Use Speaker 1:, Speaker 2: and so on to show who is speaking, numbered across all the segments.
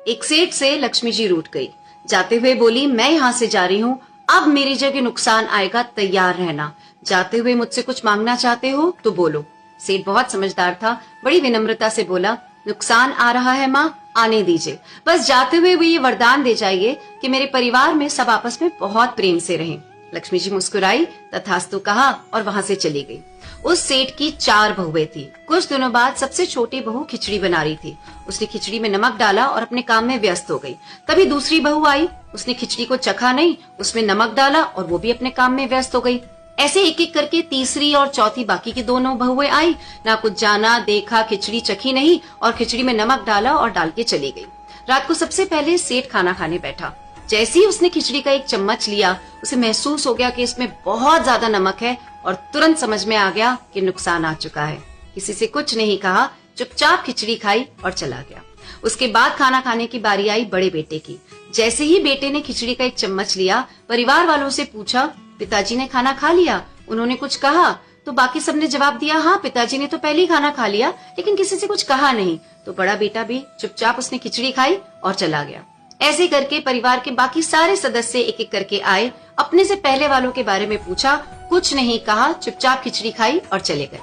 Speaker 1: एक सेठ से लक्ष्मी जी रूठ गई। जाते हुए बोली, मैं यहाँ से जा रही हूँ, अब मेरी जगह नुकसान आएगा, तैयार रहना। जाते हुए मुझसे कुछ मांगना चाहते हो तो बोलो। सेठ बहुत समझदार था, बड़ी विनम्रता से बोला, नुकसान आ रहा है माँ, आने दीजिए, बस जाते हुए वो ये वरदान दे जाइए कि मेरे परिवार में सब आपस में बहुत प्रेम से रहें। लक्ष्मी जी मुस्कुराई, तथास्तु कहा और वहां से चली गई। उस सेठ की 4 बहुएं थी। कुछ दिनों बाद सबसे छोटी बहू खिचड़ी बना रही थी। उसने खिचड़ी में नमक डाला और अपने काम में व्यस्त हो गई। तभी दूसरी बहू आई, उसने खिचड़ी को चखा नहीं, उसमें नमक डाला और वो भी अपने काम में व्यस्त हो गई। ऐसे एक एक करके तीसरी और चौथी, बाकी की दोनों बहुएं आई, ना कुछ जाना देखा, खिचड़ी चखी नहीं और खिचड़ी में नमक डाला और डाल के चली गई। रात को सबसे पहले सेठ खाना खाने बैठा। जैसे ही उसने खिचड़ी का एक चम्मच लिया, उसे महसूस हो गया कि इसमें बहुत ज्यादा नमक है और तुरंत समझ में आ गया कि नुकसान आ चुका है। किसी से कुछ नहीं कहा, चुपचाप खिचड़ी खाई और चला गया। उसके बाद खाना खाने की बारी आई बड़े बेटे की। जैसे ही बेटे ने खिचड़ी का एक चम्मच लिया, परिवार वालों से पूछा, पिताजी ने खाना खा लिया? उन्होंने कुछ कहा? तो बाकी सबने जवाब दिया, हाँ पिताजी ने तो पहले ही खाना खा लिया, लेकिन किसी से कुछ कहा नहीं। तो बड़ा बेटा भी चुपचाप उसने खिचड़ी खाई और चला गया। ऐसे करके परिवार के बाकी सारे सदस्य एक एक करके आए, अपने से पहले वालों के बारे में पूछा, कुछ नहीं कहा, चुपचाप खिचड़ी खाई और चले गए।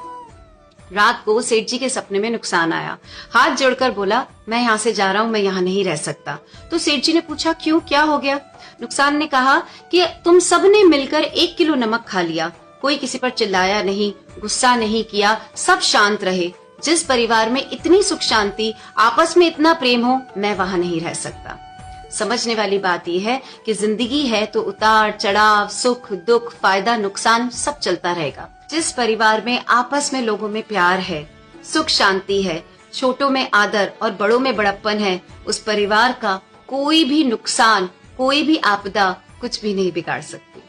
Speaker 1: रात को सेठ जी के सपने में नुकसान आया। हाथ जोड़कर बोला, मैं यहाँ से जा रहा हूँ, मैं यहाँ नहीं रह सकता। तो सेठ जी ने पूछा, क्यों, क्या हो गया? नुकसान ने कहा कि तुम सबने मिलकर 1 किलो नमक खा लिया, कोई किसी पर चिल्लाया नहीं, गुस्सा नहीं किया, सब शांत रहे। जिस परिवार में इतनी सुख शांति, आपस में इतना प्रेम हो, मैं वहां नहीं रह सकता। समझने वाली बात यह है कि जिंदगी है तो उतार चढ़ाव, सुख दुख, फायदा नुकसान सब चलता रहेगा। जिस परिवार में आपस में लोगों में प्यार है, सुख शांति है, छोटों में आदर और बड़ों में बड़प्पन है, उस परिवार का कोई भी नुकसान, कोई भी आपदा कुछ भी नहीं बिगाड़ सकती।